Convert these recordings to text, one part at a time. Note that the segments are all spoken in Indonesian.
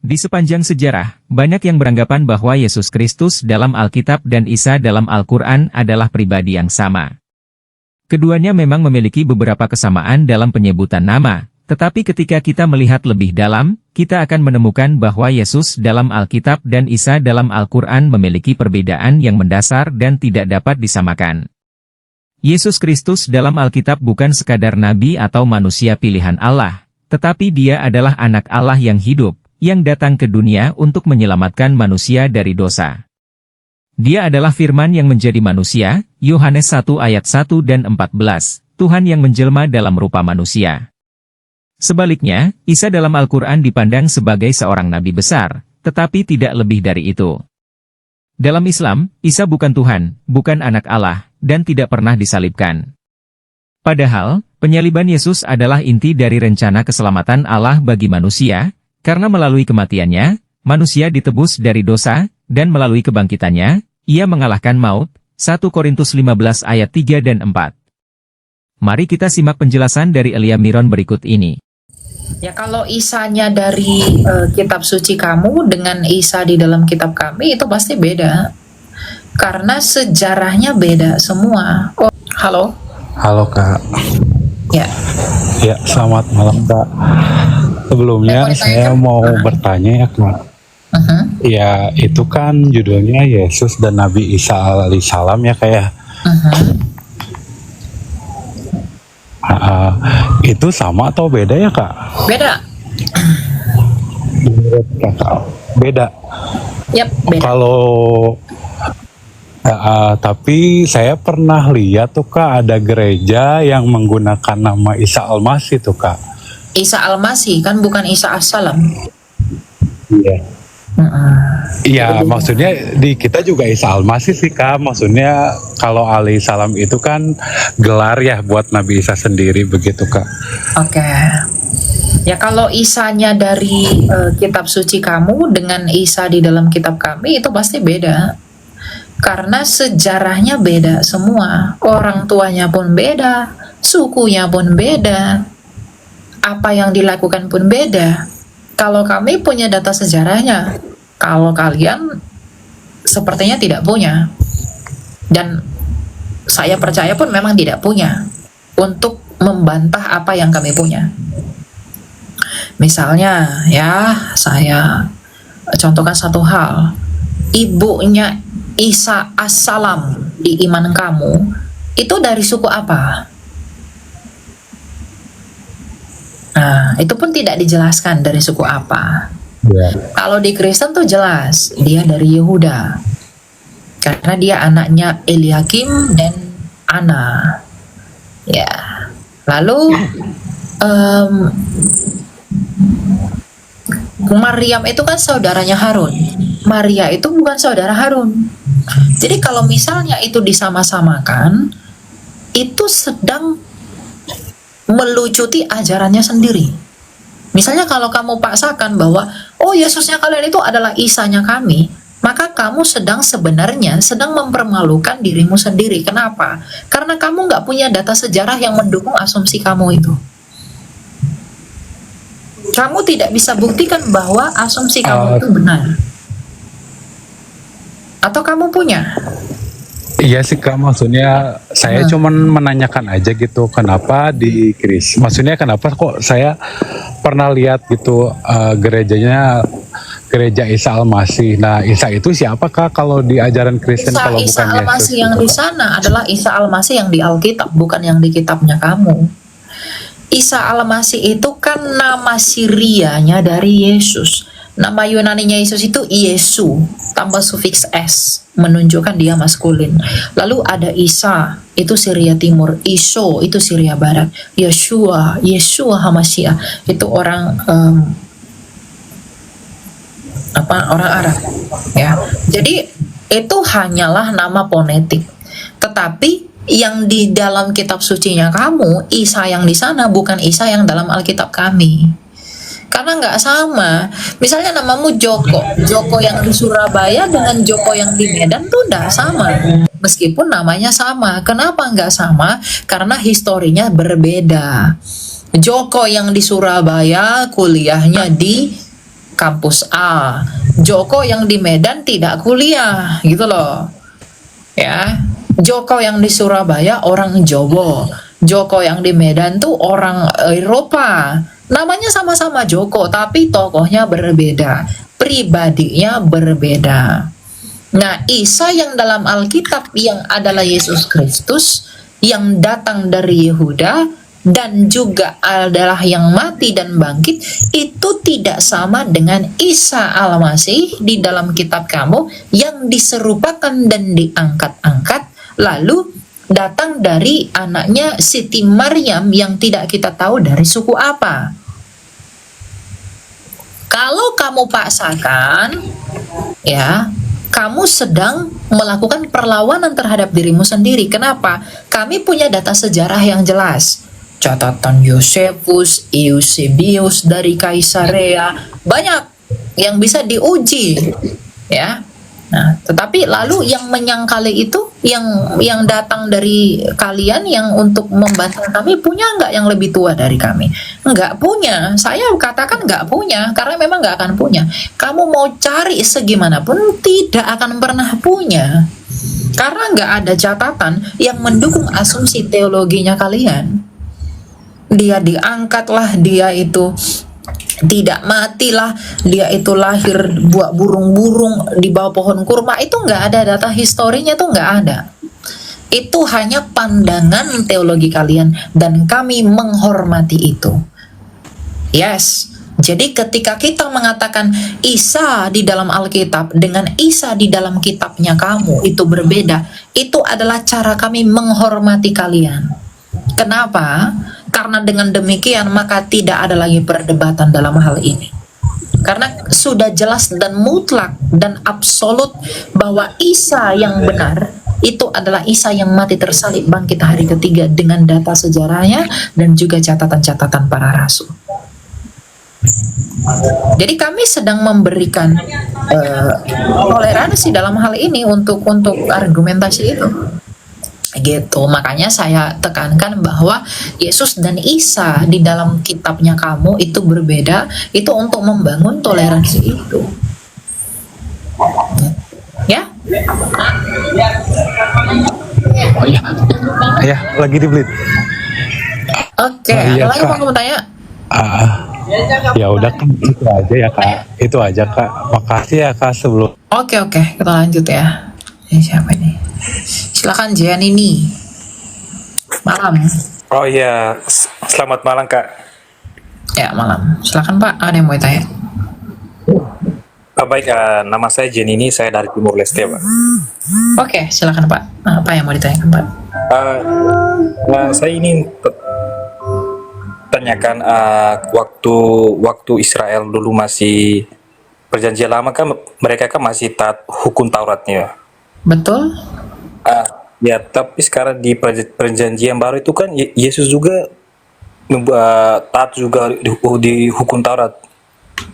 Di sepanjang sejarah, banyak yang beranggapan bahwa Yesus Kristus dalam Alkitab dan Isa dalam Al-Quran adalah pribadi yang sama. Keduanya memang memiliki beberapa kesamaan dalam penyebutan nama, tetapi ketika kita melihat lebih dalam, kita akan menemukan bahwa Yesus dalam Alkitab dan Isa dalam Al-Quran memiliki perbedaan yang mendasar dan tidak dapat disamakan. Yesus Kristus dalam Alkitab bukan sekadar nabi atau manusia pilihan Allah, tetapi dia adalah anak Allah yang hidup, yang datang ke dunia untuk menyelamatkan manusia dari dosa. Dia adalah firman yang menjadi manusia, Yohanes 1 ayat 1 dan 14, Tuhan yang menjelma dalam rupa manusia. Sebaliknya, Isa dalam Al-Quran dipandang sebagai seorang nabi besar, tetapi tidak lebih dari itu. Dalam Islam, Isa bukan Tuhan, bukan anak Allah, dan tidak pernah disalibkan. Padahal, penyaliban Yesus adalah inti dari rencana keselamatan Allah bagi manusia, karena melalui kematiannya, manusia ditebus dari dosa, dan melalui kebangkitannya, ia mengalahkan maut. 1 Korintus 15 ayat 3 dan 4. Mari kita simak penjelasan dari Elia Miron berikut ini. Ya, kalau Isanya dari kitab suci kamu dengan Isa di dalam kitab kami itu pasti beda. Karena sejarahnya beda semua. Oh, halo? Halo Kak. Ya. Ya, selamat malam Kak. Sebelumnya saya mau bertanya ya Kak. Ya, itu kan judulnya Yesus dan Nabi Isa alaihissalam ya Kak ya. Itu sama atau beda ya Kak? Beda. Menurut Kakak beda. Yap, beda. Kalau tapi saya pernah lihat tuh Kak, ada gereja yang menggunakan nama Isa Al-Masih tuh Kak. Isa Al-Masih kan bukan Isa As-Salam. Iya. Iya, maksudnya di kita juga Isa Al-Masih sih Kak. Maksudnya kalau alaihissalam itu kan gelar ya buat Nabi Isa sendiri begitu Kak. Oke. Ya, kalau Isanya dari kitab suci kamu dengan Isa di dalam kitab kami itu pasti beda. Karena sejarahnya beda semua. Orang tuanya pun beda, sukunya pun beda, apa yang dilakukan pun beda. Kalau kami punya data sejarahnya, kalau kalian sepertinya tidak punya. Dan saya percaya pun memang tidak punya untuk membantah apa yang kami punya. Misalnya ya, saya contohkan satu hal. Ibunya Isa As-Salam di iman kamu itu dari suku apa? Nah, itu pun tidak dijelaskan dari suku apa. Kalau di Kristen tuh jelas dia dari Yehuda, karena dia anaknya Eliakim dan Ana. Ya, lalu Maryam itu kan saudaranya Harun. Maria itu bukan saudara Harun. Jadi kalau misalnya itu disama-samakan, itu sedang melucuti ajarannya sendiri. Misalnya kalau kamu paksakan bahwa oh Yesusnya kalian itu adalah Isanya kami, maka kamu sebenarnya sedang mempermalukan dirimu sendiri. Kenapa? Karena kamu nggak punya data sejarah yang mendukung asumsi kamu itu. Kamu tidak bisa buktikan bahwa asumsi kamu itu benar. Atau kamu punya? Iya sih Kak, maksudnya saya cuman menanyakan aja gitu, kenapa di Kristen, maksudnya kenapa kok saya pernah lihat gitu gerejanya gereja Isa Al-Masih. Nah, Isa itu siapa Kak kalau di ajaran Kristen kalau bukan Yesus? Isa Al-Masih yang di sana adalah Isa Al-Masih yang di Alkitab, bukan yang di kitabnya kamu. Isa Al-Masih itu kan nama Sirianya dari Yesus. Nama Yunaninya Yesus itu Yesu, tambah sufiks S, menunjukkan dia maskulin. Lalu ada Isa, itu Syria Timur. Iso, itu Syria Barat. Yeshua Hamashiach, itu orang orang Arab. Ya, jadi itu hanyalah nama fonetik. Tetapi yang di dalam kitab sucinya kamu, Isa yang di sana bukan Isa yang dalam Alkitab kami. Karena nggak sama. Misalnya namamu Joko, Joko yang di Surabaya dengan Joko yang di Medan tuh nggak sama. Meskipun namanya sama. Kenapa nggak sama? Karena historinya berbeda. Joko yang di Surabaya kuliahnya di kampus A. Joko yang di Medan tidak kuliah, gitu loh. Ya. Joko yang di Surabaya orang Jawa. Joko yang di Medan tuh orang Eropa. Namanya sama-sama Joko, tapi tokohnya berbeda, pribadinya berbeda. Nah, Isa yang dalam Alkitab yang adalah Yesus Kristus yang datang dari Yehuda dan juga adalah yang mati dan bangkit, itu tidak sama dengan Isa Al-Masih di dalam kitab kamu yang diserupakan dan diangkat-angkat lalu datang dari anaknya Siti Maryam yang tidak kita tahu dari suku apa. Kalau kamu paksakan, ya, kamu sedang melakukan perlawanan terhadap dirimu sendiri. Kenapa? Kami punya data sejarah yang jelas. Catatan Yosefus, Eusebius dari Kaisarea, banyak yang bisa diuji, ya. Nah, tetapi lalu yang menyangkali itu, yang datang dari kalian yang untuk membantah kami, punya nggak yang lebih tua dari kami? Nggak punya. Saya katakan nggak punya, karena memang nggak akan punya. Kamu mau cari segimanapun, tidak akan pernah punya. Karena nggak ada catatan yang mendukung asumsi teologinya kalian. Dia diangkatlah, dia itu tidak matilah, dia itu lahir buat burung-burung di bawah pohon kurma, itu nggak ada data historinya, tuh nggak ada. Itu hanya pandangan teologi kalian dan kami menghormati itu. Yes, jadi ketika kita mengatakan Isa di dalam Alkitab dengan Isa di dalam kitabnya kamu itu berbeda, itu adalah cara kami menghormati kalian. Kenapa? Karena dengan demikian maka tidak ada lagi perdebatan dalam hal ini. Karena sudah jelas dan mutlak dan absolut bahwa Isa yang benar itu adalah Isa yang mati tersalib bangkit hari ketiga dengan data sejarahnya dan juga catatan-catatan para rasul. Jadi kami sedang memberikan toleransi dalam hal ini untuk argumentasi itu. Gitu, makanya saya tekankan bahwa Yesus dan Isa di dalam kitabnya kamu itu berbeda, itu untuk membangun toleransi itu. Ya? Oh iya, ya lagi dibeli. Oke, Oh, iya, ada lagi Kak. mau kamu tanya? Ya udah kan itu aja ya Kak, itu aja Kak. Makasih ya Kak sebelum. Oke, kita lanjut ya. Ini siapa ini? Silakan Giannini. Malam. Oh iya, selamat malam Kak. Ya, malam. Silakan Pak, ada yang mau tanya? Baik, nama saya Jenini, saya dari Timur Leste, Pak. Oke, silakan Pak. Apa yang mau ditanyakan Pak? Saya ini tanyakan waktu Israel dulu masih perjanjian lama kan mereka kan masih taat hukum Tauratnya. Betul? Ya, tapi sekarang di perjanjian baru itu kan Yesus juga taat juga di hukum Taurat.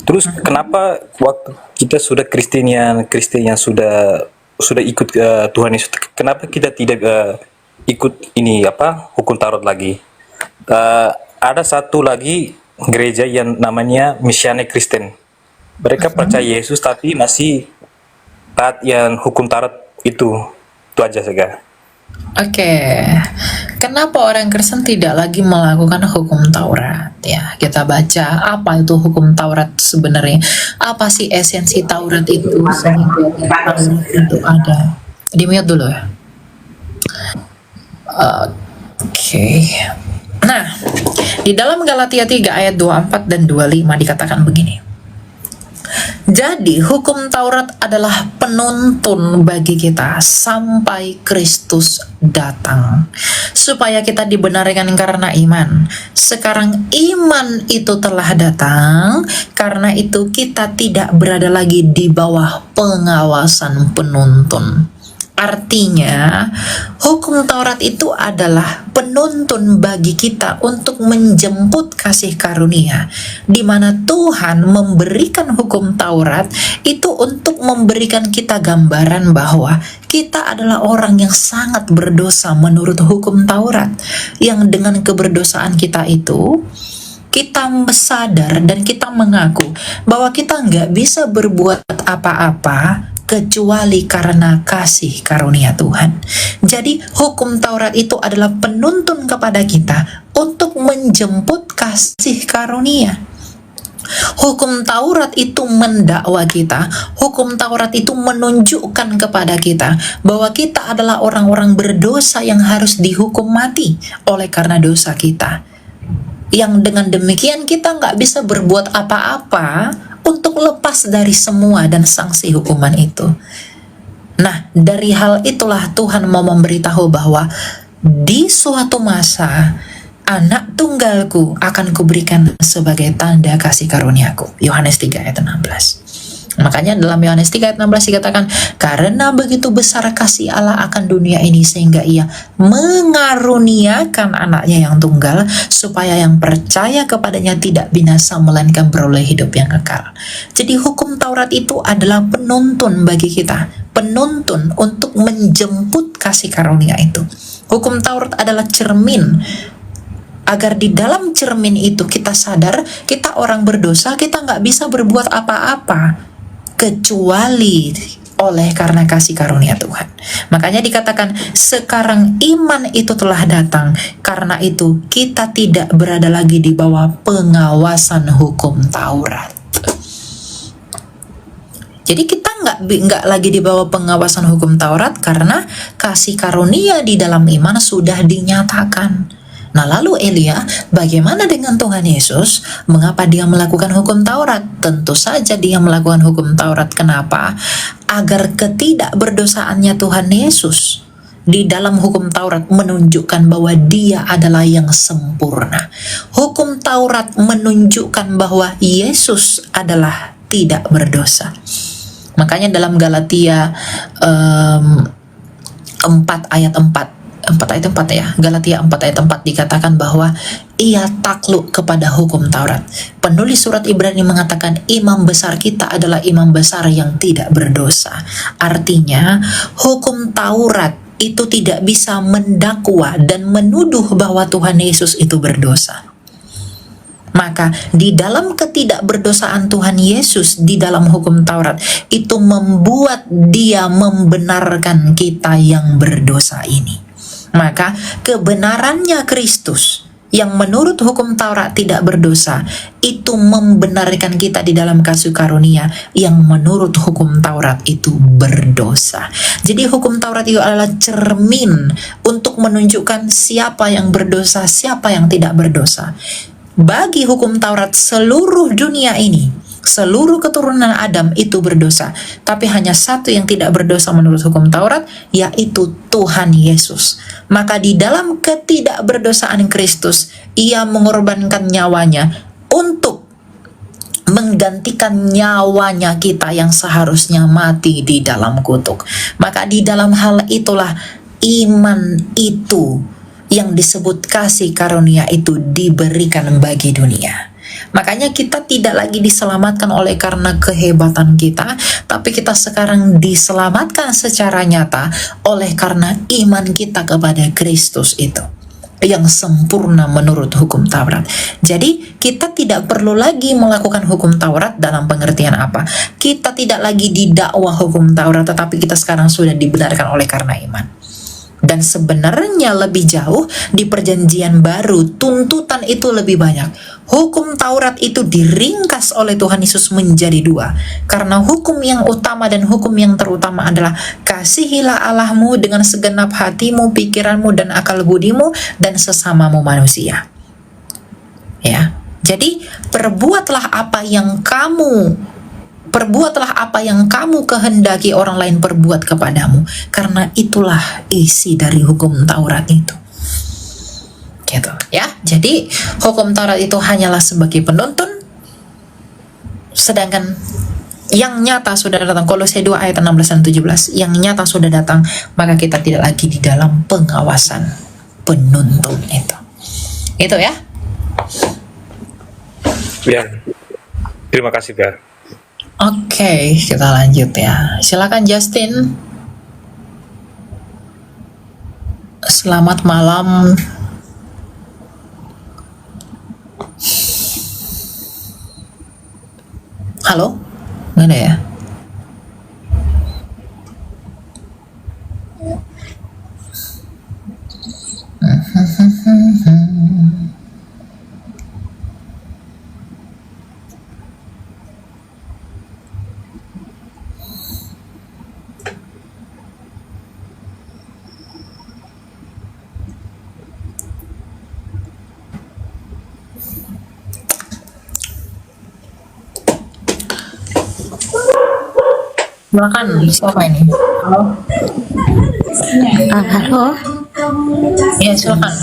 Terus kenapa waktu kita sudah Kristen yang sudah ikut Tuhan Yesus, kenapa kita tidak ikut ini hukum Taurat lagi? Ada satu lagi gereja yang namanya Messianic Kristen. Mereka percaya Yesus tapi masih taat yang hukum Taurat itu aja saja. Oke, kenapa orang Kristen tidak lagi melakukan hukum Taurat? Ya, kita baca apa itu hukum Taurat sebenarnya. Apa sih esensi Taurat itu sehingga Taurat itu ada? Di mute dulu ya. Oke. Nah, di dalam Galatia 3 ayat 24 dan 25 dikatakan begini. Jadi hukum Taurat adalah penuntun bagi kita sampai Kristus datang, supaya kita dibenarkan karena iman. Sekarang iman itu telah datang, karena itu kita tidak berada lagi di bawah pengawasan penuntun. Artinya, hukum Taurat itu adalah penuntun bagi kita untuk menjemput kasih karunia, di mana Tuhan memberikan hukum Taurat itu untuk memberikan kita gambaran bahwa kita adalah orang yang sangat berdosa menurut hukum Taurat, yang dengan keberdosaan kita itu kita sadar dan kita mengaku bahwa kita nggak bisa berbuat apa-apa kecuali karena kasih karunia Tuhan. Jadi hukum Taurat itu adalah penuntun kepada kita untuk menjemput kasih karunia. Hukum Taurat itu mendakwa kita. Hukum Taurat itu menunjukkan kepada kita bahwa kita adalah orang-orang berdosa yang harus dihukum mati oleh karena dosa kita. Yang dengan demikian kita nggak bisa berbuat apa-apa untuk lepas dari semua dan sanksi hukuman itu. Nah, dari hal itulah Tuhan mau memberitahu bahwa di suatu masa anak tunggalku akan kuberikan sebagai tanda kasih karuniaku. Yohanes 3 ayat 16. Makanya dalam Yohanes 3 ayat 16 dikatakan, karena begitu besar kasih Allah akan dunia ini sehingga ia mengaruniakan anaknya yang tunggal supaya yang percaya kepadanya tidak binasa melainkan beroleh hidup yang kekal. Jadi hukum Taurat itu adalah penuntun bagi kita, penuntun untuk menjemput kasih karunia itu. Hukum Taurat adalah cermin agar di dalam cermin itu kita sadar kita orang berdosa, kita nggak bisa berbuat apa-apa kecuali oleh karena kasih karunia Tuhan. Makanya dikatakan sekarang iman itu telah datang, karena itu kita tidak berada lagi di bawah pengawasan hukum Taurat. Jadi kita nggak lagi di bawah pengawasan hukum Taurat karena kasih karunia di dalam iman sudah dinyatakan. Nah lalu Elia, bagaimana dengan Tuhan Yesus? Mengapa dia melakukan hukum Taurat? Tentu saja dia melakukan hukum Taurat. Kenapa? Agar ketidakberdosaannya Tuhan Yesus di dalam hukum Taurat menunjukkan bahwa dia adalah yang sempurna. Hukum Taurat menunjukkan bahwa Yesus adalah tidak berdosa. Makanya dalam Galatia 4 ayat 4 ya, Galatia 4 ayat 4 dikatakan bahwa ia takluk kepada hukum Taurat. Penulis surat Ibrani mengatakan imam besar kita adalah imam besar yang tidak berdosa. Artinya hukum Taurat itu tidak bisa mendakwa dan menuduh bahwa Tuhan Yesus itu berdosa. Maka di dalam ketidakberdosaan Tuhan Yesus di dalam hukum Taurat itu membuat dia membenarkan kita yang berdosa ini. Maka kebenarannya Kristus yang menurut hukum Taurat tidak berdosa itu membenarkan kita di dalam kasih karunia yang menurut hukum Taurat itu berdosa. Jadi hukum Taurat itu adalah cermin untuk menunjukkan siapa yang berdosa, siapa yang tidak berdosa. Bagi hukum Taurat seluruh dunia ini, seluruh keturunan Adam itu berdosa, tapi hanya satu yang tidak berdosa menurut hukum Taurat, yaitu Tuhan Yesus. Maka di dalam ketidakberdosaan Kristus, ia mengorbankan nyawanya untuk menggantikan nyawanya kita yang seharusnya mati di dalam kutuk. Maka di dalam hal itulah iman itu yang disebut kasih karunia itu diberikan bagi dunia. Makanya kita tidak lagi diselamatkan oleh karena kehebatan kita, tapi kita sekarang diselamatkan secara nyata oleh karena iman kita kepada Kristus itu yang sempurna menurut hukum Taurat. Jadi kita tidak perlu lagi melakukan hukum Taurat dalam pengertian apa? Kita tidak lagi didakwa hukum Taurat, tetapi kita sekarang sudah dibenarkan oleh karena iman. Dan sebenarnya lebih jauh di perjanjian baru tuntutan itu lebih banyak. Hukum Taurat itu diringkas oleh Tuhan Yesus menjadi dua. Karena hukum yang utama dan hukum yang terutama adalah kasihilah Allahmu dengan segenap hatimu, pikiranmu, dan akal budimu, dan sesamamu manusia. Ya, jadi perbuatlah apa yang kamu kehendaki orang lain perbuat kepadamu, karena itulah isi dari hukum Taurat itu. Gitu ya. Jadi hukum Taurat itu hanyalah sebagai penuntun, sedangkan yang nyata sudah datang. Kolose 2 ayat 16 dan 17. Yang nyata sudah datang, maka kita tidak lagi di dalam pengawasan penuntun itu. Itu ya. Ya, terima kasih Kak. Oke, kita lanjut ya. Silakan Justin. Selamat malam. Halo? Nggak ada ya? Silakan, siapa ini? Halo? Halo, Ya, silakan.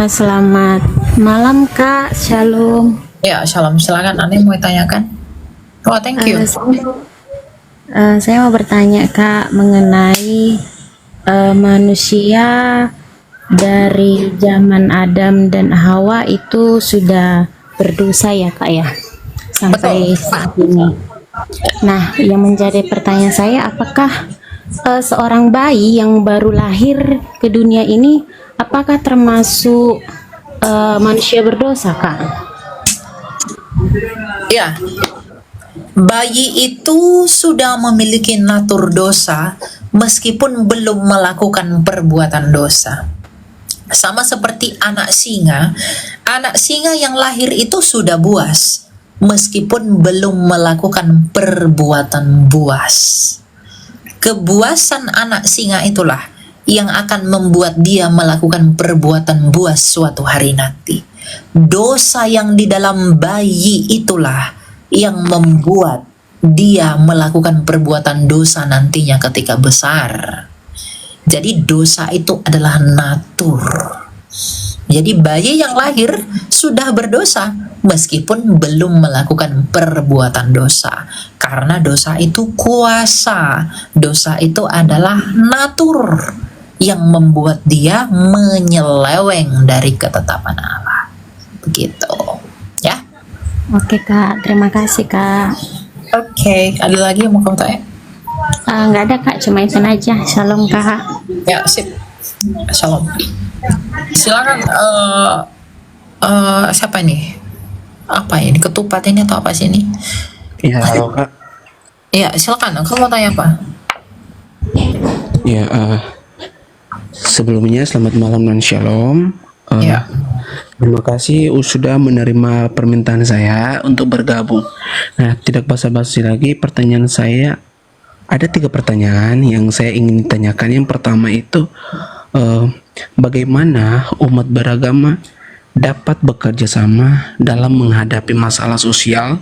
selamat malam Kak, Shalom. Ya, shalom. Silakan, Anda mau tanyakan? Oh, thank you. Saya mau bertanya Kak mengenai manusia dari zaman Adam dan Hawa itu sudah berdosa ya Kak ya, sampai saat ini. Nah, yang menjadi pertanyaan saya, apakah seorang bayi yang baru lahir ke dunia ini, apakah termasuk manusia berdosa, Kak? Ya, bayi itu sudah memiliki natur dosa meskipun belum melakukan perbuatan dosa. Sama seperti anak singa yang lahir itu sudah buas meskipun belum melakukan perbuatan buas. Kebuasan anak singa itulah yang akan membuat dia melakukan perbuatan buas suatu hari nanti. Dosa yang di dalam bayi itulah yang membuat dia melakukan perbuatan dosa nantinya ketika besar. Jadi dosa itu adalah natur. Jadi bayi yang lahir sudah berdosa meskipun belum melakukan perbuatan dosa. Karena dosa itu kuasa. Dosa itu adalah natur yang membuat dia menyeleweng dari ketetapan Allah. Begitu. Ya. Oke Kak, terima kasih Kak. Oke, ada lagi yang mau kamu tanya? Nggak ada Kak, cuma itu aja. Shalom Kak. Ya, sip. Shalom. Silakan. Siapa ini? Apa ini? Ketupat ini atau apa sih ini? Ya, halo Kak. Ya, silakan. Kamu mau tanya apa? Ya, sebelumnya selamat malam dan shalom. Ya. Terima kasih sudah menerima permintaan saya untuk bergabung. Nah, tidak basa-basi lagi, pertanyaan saya ada 3 pertanyaan yang saya ingin tanyakan. Yang pertama itu, bagaimana umat beragama dapat bekerja sama dalam menghadapi masalah sosial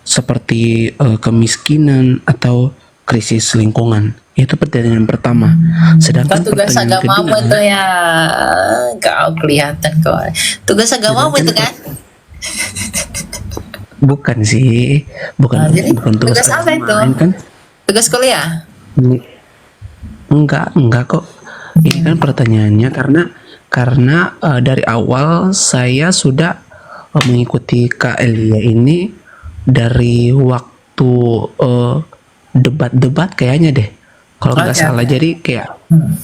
seperti kemiskinan atau krisis lingkungan? Itu pertanyaan pertama. Sedangkan Tugas pertanyaan agamamu kedua, itu ya, kau kelihatan kau. Tugas agamamu itu kan? bukan sih, bukan Jadi, bukan tugas apa itu? agama, kan? Tugas kuliah? Enggak kok. Ini kan pertanyaannya karena dari awal saya sudah mengikuti Kak Elia ini dari waktu debat-debat kayaknya deh. Kalau nggak Oke, salah, oke. jadi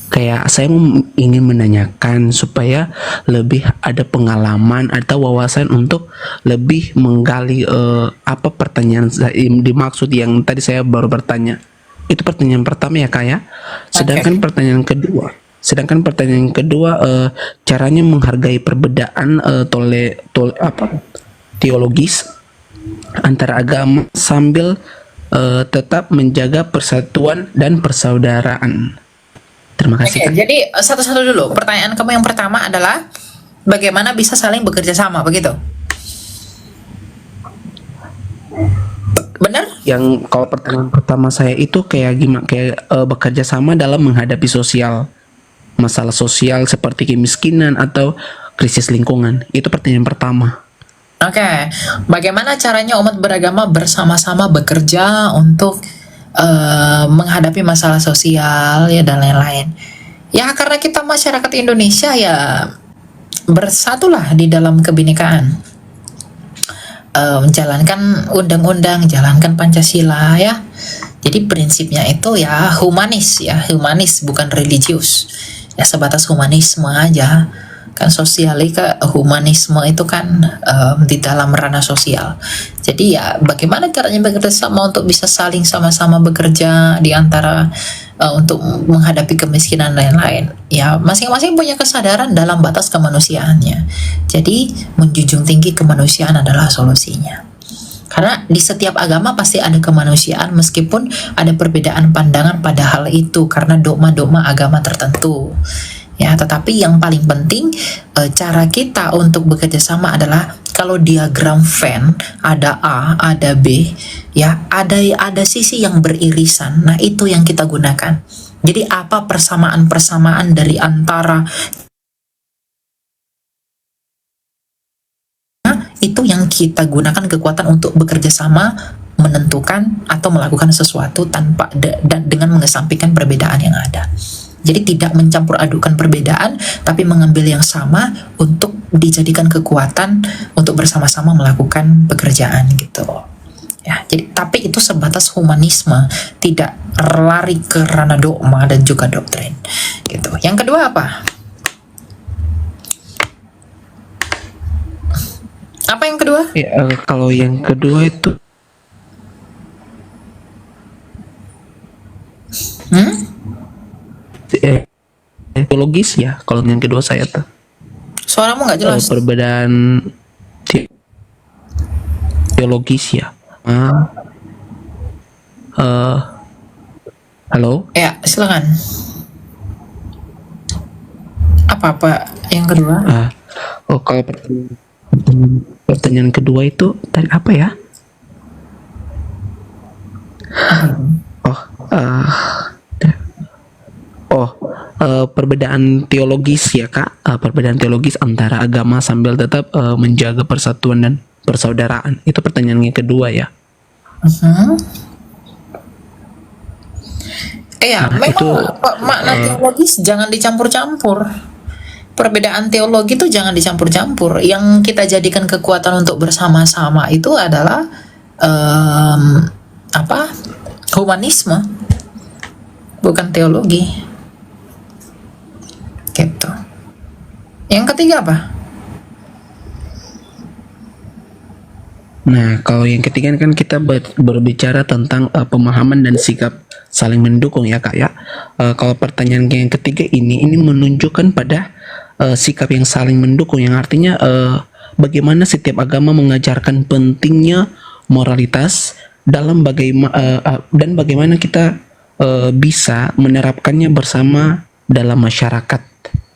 kayak saya ingin menanyakan supaya lebih ada pengalaman atau wawasan untuk lebih menggali apa pertanyaan dimaksud yang tadi saya baru bertanya. Itu pertanyaan pertama ya Kak ya. Sedangkan pertanyaan kedua caranya menghargai perbedaan teologis antara agama sambil tetap menjaga persatuan dan persaudaraan. Terima kasih. Oke, Kak. jadi satu-satu dulu. Pertanyaan kamu yang pertama adalah bagaimana bisa saling bekerja sama, begitu? Benar? Yang kalau pertanyaan pertama saya itu kayak gimana, kayak bekerja sama dalam menghadapi masalah sosial seperti kemiskinan atau krisis lingkungan. Itu pertanyaan pertama. Oke, bagaimana caranya umat beragama bersama-sama bekerja untuk menghadapi masalah sosial ya dan lain-lain? Ya karena kita masyarakat Indonesia ya bersatulah di dalam kebinekaan. Menjalankan undang-undang, jalankan Pancasila ya. Jadi prinsipnya itu ya humanis bukan religius. Ya sebatas humanisme aja. Kan sosialika humanisme itu kan di dalam ranah sosial. Jadi ya bagaimana caranya bekerja sama untuk bisa saling sama-sama bekerja di antara untuk menghadapi kemiskinan dan lain-lain. Ya masing-masing punya kesadaran dalam batas kemanusiaannya. Jadi menjunjung tinggi kemanusiaan adalah solusinya. Karena di setiap agama pasti ada kemanusiaan meskipun ada perbedaan pandangan pada hal itu karena dogma-dogma agama tertentu. Ya, tetapi yang paling penting cara kita untuk bekerja sama adalah kalau diagram Venn ada A, ada B, ya ada sisi yang beririsan. Nah, itu yang kita gunakan. Jadi apa persamaan-persamaan dari antara itu yang kita gunakan kekuatan untuk bekerja sama menentukan atau melakukan sesuatu tanpa dan dengan mengesampingkan perbedaan yang ada. Jadi tidak mencampur adukan perbedaan, tapi mengambil yang sama untuk dijadikan kekuatan untuk bersama-sama melakukan pekerjaan gitu. Ya, jadi tapi itu sebatas humanisme, tidak lari ke ranah dogma dan juga doktrin. Gitu. Yang kedua apa? Apa yang kedua? Ya, kalau yang kedua itu teologis ya. Kalau yang kedua saya tuh Suaramu nggak jelas. perbedaan teologis ya. Halo. Ya, silakan. Apa yang kedua? Kalau pertanyaan kedua itu tadi apa ya? Perbedaan teologis ya Kak, perbedaan teologis antara agama sambil tetap menjaga persatuan dan persaudaraan. Itu pertanyaan yang kedua ya. Memang itu, makna teologis jangan dicampur-campur. Perbedaan teologi itu jangan dicampur-campur. Yang kita jadikan kekuatan untuk bersama-sama itu adalah humanisme, bukan teologi. Gitu. Yang ketiga apa? Nah, kalau yang ketiga kan kita berbicara tentang pemahaman dan sikap saling mendukung ya Kak ya. Kalau pertanyaan yang ketiga ini menunjukkan pada sikap yang saling mendukung, yang artinya bagaimana setiap agama mengajarkan pentingnya moralitas dalam dan bagaimana kita bisa menerapkannya bersama dalam masyarakat.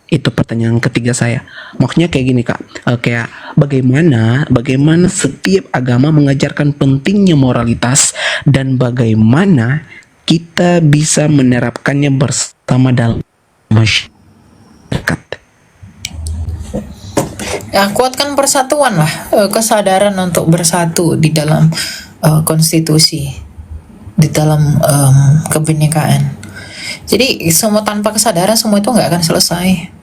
Itu pertanyaan ketiga saya. Maksudnya kayak gini Kak, kayak bagaimana setiap agama mengajarkan pentingnya moralitas dan bagaimana kita bisa menerapkannya bersama dalam masyarakat. Ya, kuatkan persatuan lah, kesadaran untuk bersatu di dalam konstitusi, di dalam kebinekaan. Jadi semua tanpa kesadaran semua itu nggak akan selesai.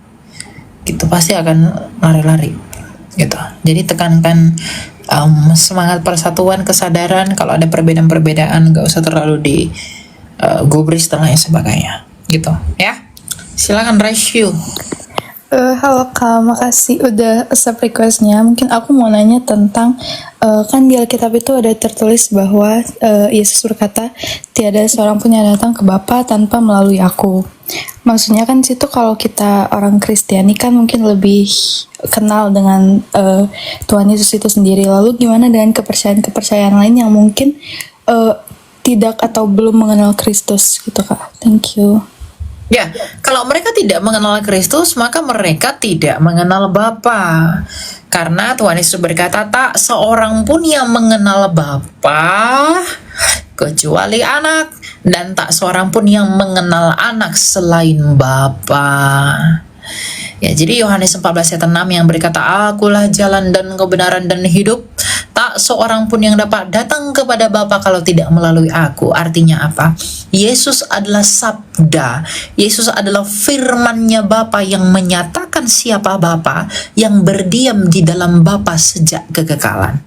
Gitu pasti akan lari-lari. Gitu. Jadi tekankan semangat persatuan, kesadaran. Kalau ada perbedaan-perbedaan nggak usah terlalu digubris dan lain sebagainya. Gitu, ya. Silakan review. Halo Kak, makasih udah accept requestnya. Mungkin aku mau nanya tentang kan di Alkitab itu ada tertulis bahwa Yesus berkata, tiada seorang pun yang datang ke Bapa tanpa melalui aku. Maksudnya kan situ kalau kita orang Kristiani kan mungkin lebih kenal dengan Tuhan Yesus itu sendiri. Lalu gimana dengan kepercayaan-kepercayaan lain yang mungkin tidak atau belum mengenal Kristus gitu Kak? Thank you. Ya, kalau mereka tidak mengenal Kristus, maka mereka tidak mengenal Bapa. Karena Tuhan Yesus berkata, tak seorang pun yang mengenal Bapa kecuali anak, dan tak seorang pun yang mengenal anak selain Bapa. Ya, jadi Yohanes 14 ayat 6 yang berkata, "Akulah jalan dan kebenaran dan hidup. Tak seorang pun yang dapat datang kepada Bapa kalau tidak melalui aku." Artinya apa? Yesus adalah sabda. Yesus adalah firman-Nya Bapa yang menyatakan siapa Bapa, yang berdiam di dalam Bapa sejak kekekalan.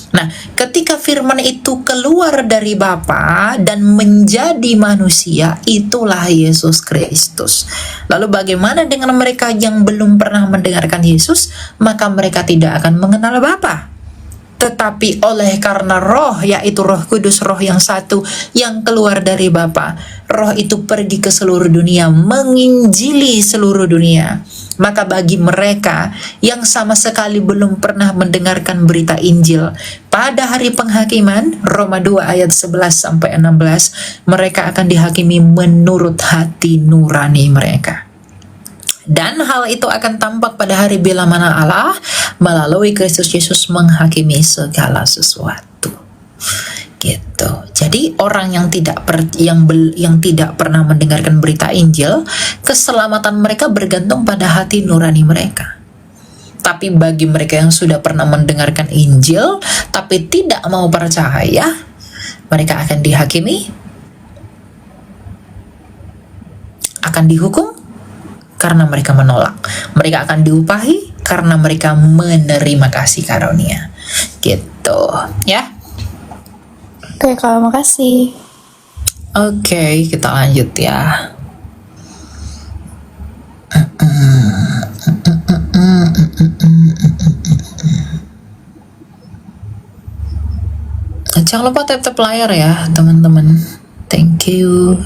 Nah, ketika firman itu keluar dari Bapa dan menjadi manusia, itulah Yesus Kristus. Lalu bagaimana dengan mereka yang belum pernah mendengarkan Yesus? Maka mereka tidak akan mengenal Bapa. Tetapi oleh karena roh, yaitu Roh Kudus, roh yang satu yang keluar dari Bapa, roh itu pergi ke seluruh dunia, menginjili seluruh dunia. Maka bagi mereka yang sama sekali belum pernah mendengarkan berita Injil, pada hari penghakiman, Roma 2 ayat 11-16, mereka akan dihakimi menurut hati nurani mereka. Dan hal itu akan tampak pada hari bila mana Allah melalui Kristus Yesus menghakimi segala sesuatu. Gitu. Jadi orang yang tidak pernah mendengarkan berita Injil, keselamatan mereka bergantung pada hati nurani mereka. Tapi bagi mereka yang sudah pernah mendengarkan Injil tapi tidak mau percaya, mereka akan dihakimi, akan dihukum karena mereka menolak. Mereka akan diupahi karena mereka menerima kasih karunia. Gitu, ya. Oke, kalau makasih. Oke, kita lanjut ya. Jangan lupa tap-tap layar ya, teman-teman. Thank you.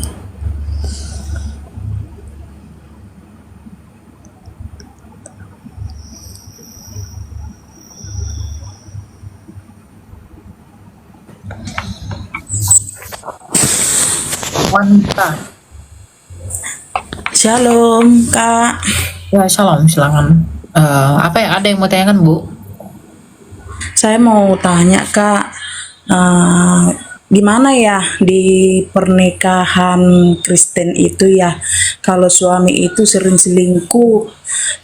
Wanita. Shalom, Kak. Ya, shalom, silakan. Apa ya, ada yang mau tanyakan, Bu? Saya mau tanya, Kak, gimana ya di pernikahan Kristen itu ya, kalau suami itu sering selingkuh,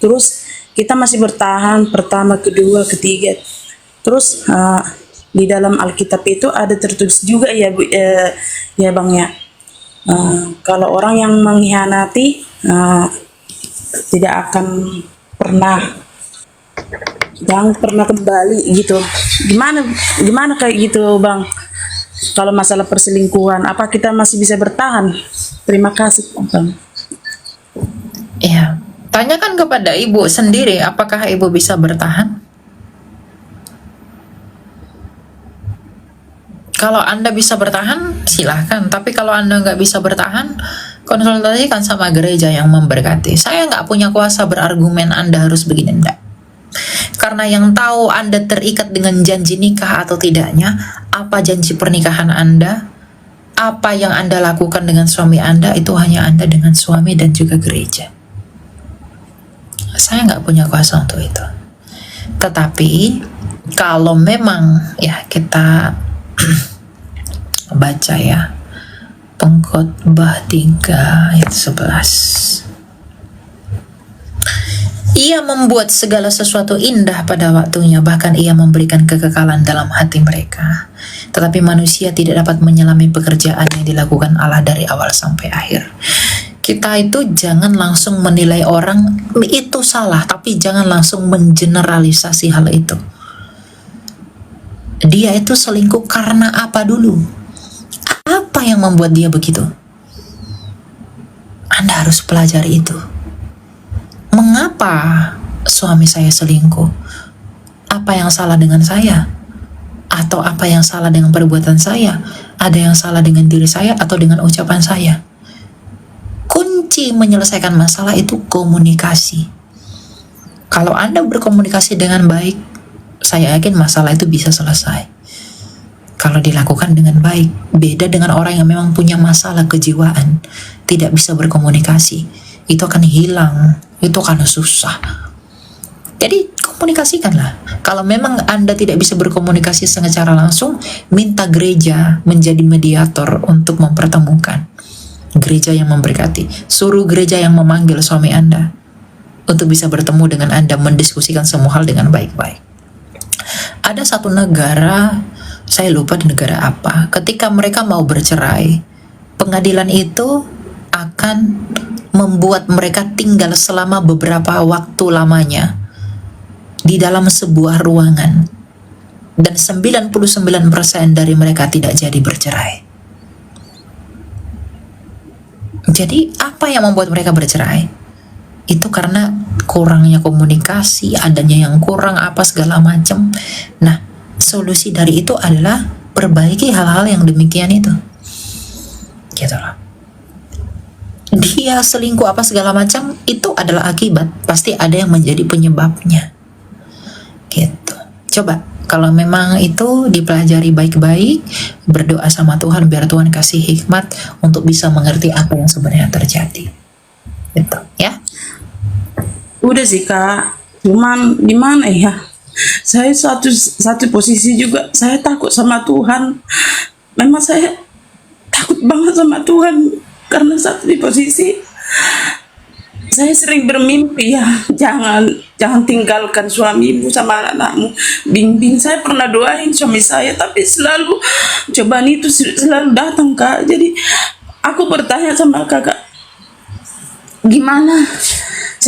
terus kita masih bertahan pertama, kedua, ketiga, terus di dalam Alkitab itu ada tertulis juga ya, Bu, ya Bang ya. Kalau orang yang mengkhianati tidak akan pernah kembali gitu. Gimana kayak gitu, Bang? Kalau masalah perselingkuhan, apa kita masih bisa bertahan? Terima kasih, Bang. Iya, tanyakan kepada Ibu sendiri, apakah Ibu bisa bertahan? Kalau Anda bisa bertahan, silahkan. Tapi kalau Anda nggak bisa bertahan, konsultasikan sama gereja yang memberkati. Saya nggak punya kuasa berargumen Anda harus begini, enggak. Karena yang tahu Anda terikat dengan janji nikah atau tidaknya, apa janji pernikahan Anda, apa yang Anda lakukan dengan suami Anda, itu hanya Anda dengan suami dan juga gereja. Saya nggak punya kuasa untuk itu. Tetapi, kalau memang ya kita baca ya Pengkhotbah 3 ayat 11. Ia membuat segala sesuatu indah pada waktunya, bahkan ia memberikan kekekalan dalam hati mereka. Tetapi manusia tidak dapat menyelami pekerjaan yang dilakukan Allah dari awal sampai akhir. Kita itu jangan langsung menilai orang itu salah, tapi jangan langsung mengeneralisasi hal itu. Dia itu selingkuh karena apa dulu? Apa yang membuat dia begitu? Anda harus pelajari itu. Mengapa suami saya selingkuh? Apa yang salah dengan saya? Atau apa yang salah dengan perbuatan saya? Ada yang salah dengan diri saya atau dengan ucapan saya? Kunci menyelesaikan masalah itu komunikasi. Kalau Anda berkomunikasi dengan baik, saya yakin masalah itu bisa selesai. Kalau dilakukan dengan baik, beda dengan orang yang memang punya masalah kejiwaan, tidak bisa berkomunikasi, itu akan hilang, itu akan susah. Jadi komunikasikanlah. Kalau memang Anda tidak bisa berkomunikasi secara langsung, minta gereja menjadi mediator untuk mempertemukan. Gereja yang memberkati, suruh gereja yang memanggil suami Anda. untuk bisa bertemu dengan Anda, mendiskusikan semua hal dengan baik-baik. Ada satu negara, saya lupa di negara apa, ketika mereka mau bercerai, pengadilan itu akan membuat mereka tinggal selama beberapa waktu lamanya di dalam sebuah ruangan, dan 99% dari mereka tidak jadi bercerai. Jadi apa yang membuat mereka bercerai? Itu karena kurangnya komunikasi, adanya yang kurang apa segala macam. Nah, solusi dari itu adalah perbaiki hal-hal yang demikian itu. Gitu loh. Dia selingkuh apa segala macam, itu adalah akibat. Pasti ada yang menjadi penyebabnya. Gitu. Coba, kalau memang itu dipelajari baik-baik, berdoa sama Tuhan biar Tuhan kasih hikmat untuk bisa mengerti apa yang sebenarnya terjadi. Gitu, ya. Udah sih Kak, cuman gimana ya? Saya satu posisi juga saya takut sama Tuhan. Memang saya takut banget sama Tuhan karena satu di posisi saya sering bermimpi ya, jangan tinggalkan suamimu sama anak-anakmu. Bimbing, saya pernah doain suami saya, tapi selalu cobaan itu selalu datang Kak. Jadi aku bertanya sama Kakak, gimana?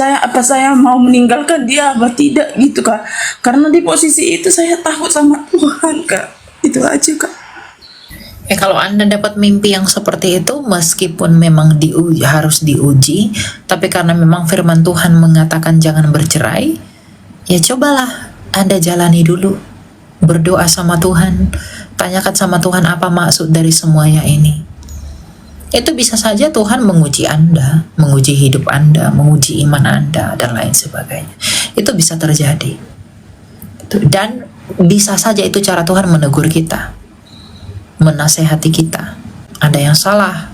Apa saya mau meninggalkan dia apa tidak gitu Kak? Karena di posisi itu saya takut sama Tuhan Kak. Itu aja Kak. Kalau Anda dapat mimpi yang seperti itu, meskipun memang harus diuji, tapi karena memang firman Tuhan mengatakan jangan bercerai, ya cobalah Anda jalani dulu. Berdoa sama Tuhan, tanyakan sama Tuhan apa maksud dari semuanya ini. Itu bisa saja Tuhan menguji Anda, menguji hidup Anda, menguji iman Anda, dan lain sebagainya. Itu bisa terjadi. Dan bisa saja itu cara Tuhan menegur kita, menasehati kita. Ada yang salah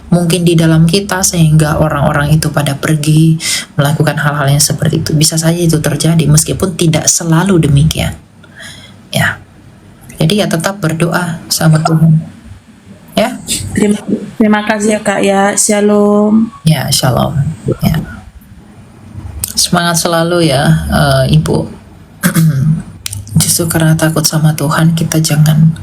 mungkin di dalam kita sehingga orang-orang itu pada pergi melakukan hal-hal yang seperti itu. Bisa saja itu terjadi meskipun tidak selalu demikian. Ya. Jadi ya tetap berdoa sama Tuhan. Ya. Terima kasih ya Kak ya. Shalom. Ya, shalom. Ya. Semangat selalu ya, Ibu. Justru karena takut sama Tuhan, kita jangan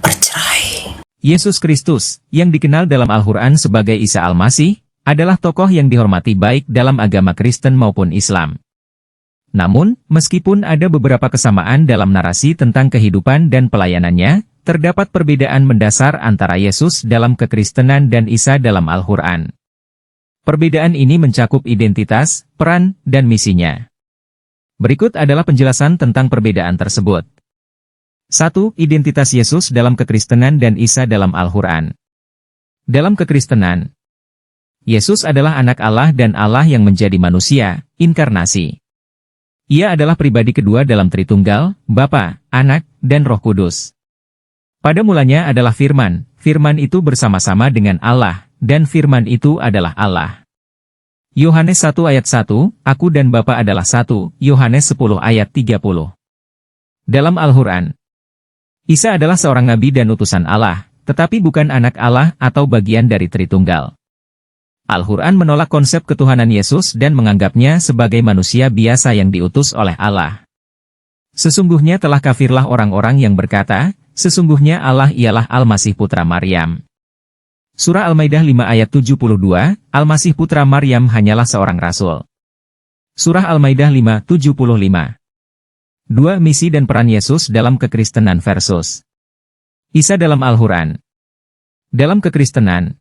bercerai. Yesus Kristus, yang dikenal dalam Al-Quran sebagai Isa Al-Masih, adalah tokoh yang dihormati baik dalam agama Kristen maupun Islam. Namun, meskipun ada beberapa kesamaan dalam narasi tentang kehidupan dan pelayanannya, terdapat perbedaan mendasar antara Yesus dalam kekristenan dan Isa dalam Al-Quran. Perbedaan ini mencakup identitas, peran, dan misinya. Berikut adalah penjelasan tentang perbedaan tersebut. 1. Identitas Yesus dalam kekristenan dan Isa dalam Al-Quran. Dalam kekristenan, Yesus adalah anak Allah dan Allah yang menjadi manusia, inkarnasi. Ia adalah pribadi kedua dalam Tritunggal, Bapa, Anak, dan Roh Kudus. Pada mulanya adalah Firman, Firman itu bersama-sama dengan Allah, dan Firman itu adalah Allah. Yohanes 1 ayat 1, Aku dan Bapa adalah satu, Yohanes 10 ayat 30. Dalam Al-Quran, Isa adalah seorang nabi dan utusan Allah, tetapi bukan anak Allah atau bagian dari Tritunggal. Al-Quran menolak konsep ketuhanan Yesus dan menganggapnya sebagai manusia biasa yang diutus oleh Allah. Sesungguhnya telah kafirlah orang-orang yang berkata, sesungguhnya Allah ialah Al-Masih Putra Maryam. Surah Al-Maidah 5 ayat 72, Al-Masih Putra Maryam hanyalah seorang rasul. Surah Al-Maidah 5, 75. 2. Misi dan peran Yesus dalam kekristenan versus Isa dalam Al-Quran. Dalam kekristenan,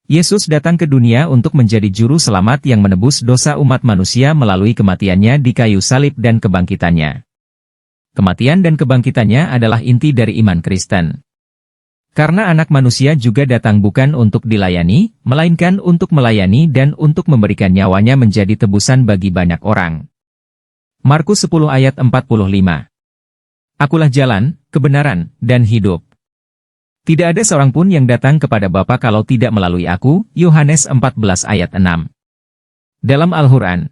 Yesus datang ke dunia untuk menjadi juru selamat yang menebus dosa umat manusia melalui kematiannya di kayu salib dan kebangkitannya. Kematian dan kebangkitannya adalah inti dari iman Kristen. Karena anak manusia juga datang bukan untuk dilayani, melainkan untuk melayani dan untuk memberikan nyawanya menjadi tebusan bagi banyak orang. Markus 10 ayat 45. Akulah jalan, kebenaran, dan hidup. Tidak ada seorang pun yang datang kepada Bapa kalau tidak melalui aku, Yohanes 14 ayat 6. Dalam Al-Quran,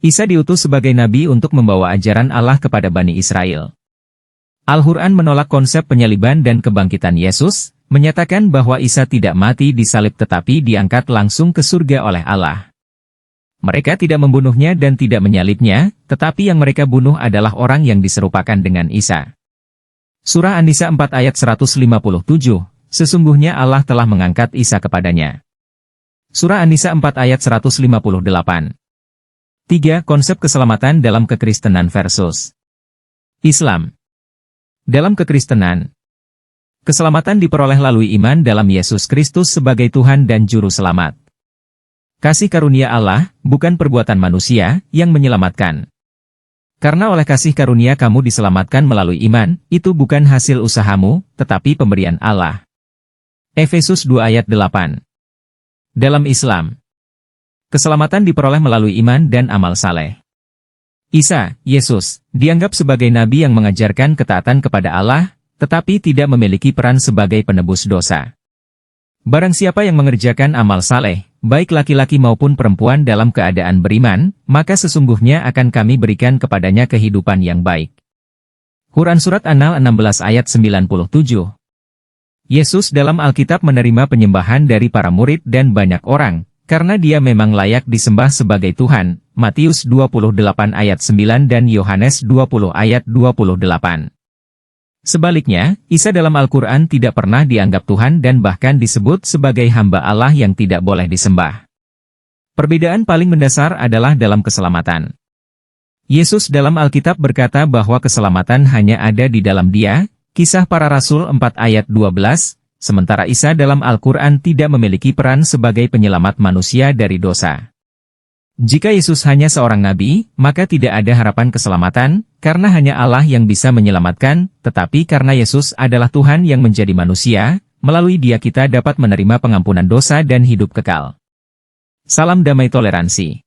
Isa diutus sebagai nabi untuk membawa ajaran Allah kepada Bani Israel. Al-Quran menolak konsep penyaliban dan kebangkitan Yesus, menyatakan bahwa Isa tidak mati di salib tetapi diangkat langsung ke surga oleh Allah. Mereka tidak membunuhnya dan tidak menyalibnya, tetapi yang mereka bunuh adalah orang yang diserupakan dengan Isa. Surah An-Nisa 4 ayat 157, sesungguhnya Allah telah mengangkat Isa kepadanya. Surah An-Nisa 4 ayat 158. 3. Konsep keselamatan dalam kekristenan versus Islam. Dalam kekristenan, keselamatan diperoleh lalui iman dalam Yesus Kristus sebagai Tuhan dan Juru Selamat. Kasih karunia Allah, bukan perbuatan manusia, yang menyelamatkan. Karena oleh kasih karunia kamu diselamatkan melalui iman, itu bukan hasil usahamu, tetapi pemberian Allah. Efesus 2 ayat 8. Dalam Islam, keselamatan diperoleh melalui iman dan amal saleh. Isa, Yesus, dianggap sebagai nabi yang mengajarkan ketaatan kepada Allah, tetapi tidak memiliki peran sebagai penebus dosa. Barang siapa yang mengerjakan amal saleh, baik laki-laki maupun perempuan dalam keadaan beriman, maka sesungguhnya akan kami berikan kepadanya kehidupan yang baik. Quran Surat An-Nahl 16 ayat 97. Yesus dalam Alkitab menerima penyembahan dari para murid dan banyak orang, karena dia memang layak disembah sebagai Tuhan, Matius 28 ayat 9 dan Yohanes 20 ayat 28. Sebaliknya, Isa dalam Al-Quran tidak pernah dianggap Tuhan dan bahkan disebut sebagai hamba Allah yang tidak boleh disembah. Perbedaan paling mendasar adalah dalam keselamatan. Yesus dalam Alkitab berkata bahwa keselamatan hanya ada di dalam Dia, Kisah Para Rasul 4 ayat 12, sementara Isa dalam Al-Quran tidak memiliki peran sebagai penyelamat manusia dari dosa. Jika Yesus hanya seorang nabi, maka tidak ada harapan keselamatan, karena hanya Allah yang bisa menyelamatkan, tetapi karena Yesus adalah Tuhan yang menjadi manusia, melalui Dia kita dapat menerima pengampunan dosa dan hidup kekal. Salam damai toleransi.